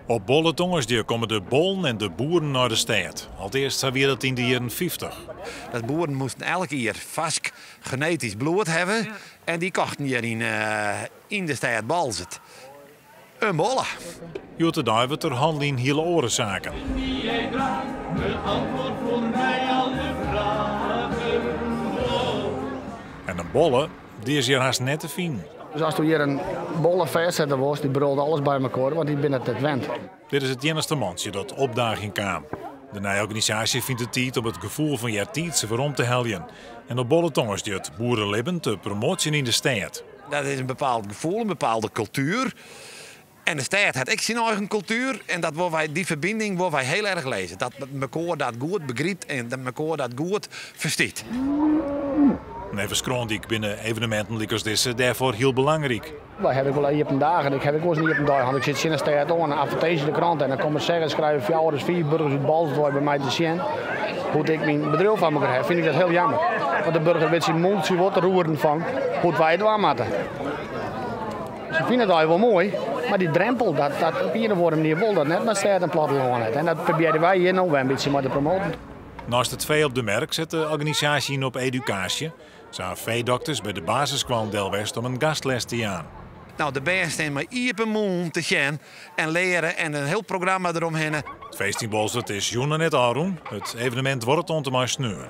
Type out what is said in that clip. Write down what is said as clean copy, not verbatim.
Op Bolletongersdeur komen de bollen en de boeren naar de stad. Al eerst zou weer dat in de jaren 50. De boeren moesten elke jaar vast genetisch bloed hebben. Ja. En die kochten hier in de stad Balzet een bolle. Jotte daar wordt er handel in hele orenzaken. En een bolle, die is hier haast net te vinden. Dus als er hier een bolle verzetter was, die brulde alles bij elkaar, want die binnen het wend. Dit is het enigste mansje dat opdaging kwam. De nieuwe organisatie vindt het tijd om het gevoel van jaar waarom te helden. En op Bolletongersdeur boerenlibben te promoten in de stad. Dat is een bepaald gevoel, een bepaalde cultuur. En de stad had ook zijn eigen cultuur. En die verbinding wordt wij heel erg lezen. Dat elkaar dat goed begrijpt en dat elkaar dat goed verstaat. Even Skrondik binnen evenementen als deze daarvoor heel belangrijk. Wij hebben wel hier op een dag en ik heb ook eens niet op een dag. Want ik zit in de stad aan, een advertentie in de krant en dan komen zeggen, schrijven 4 burgers uit Balzet bij mij te zien. Hoe ik mijn bedrijf van elkaar heb, vind ik dat heel jammer. Want de burger weet zijn mond, zijn wat roeren van hoe wij het waar moeten. Ze vinden het wel mooi, maar die drempel, dat op een of andere manier wil dat net met stad en platteland. En dat proberen wij hier nou wel een beetje te promoten. Naast het vee op de merk zet de organisatie in op educatie. Zo veedokters bij de basisschool Delwest om een gastles te aan. Nou, de beste is maar iep een moon te gaan en leren en een heel programma eromheen. Het feest in Bolzet is Joen en net Aroen. Het evenement wordt ontemaal sneur.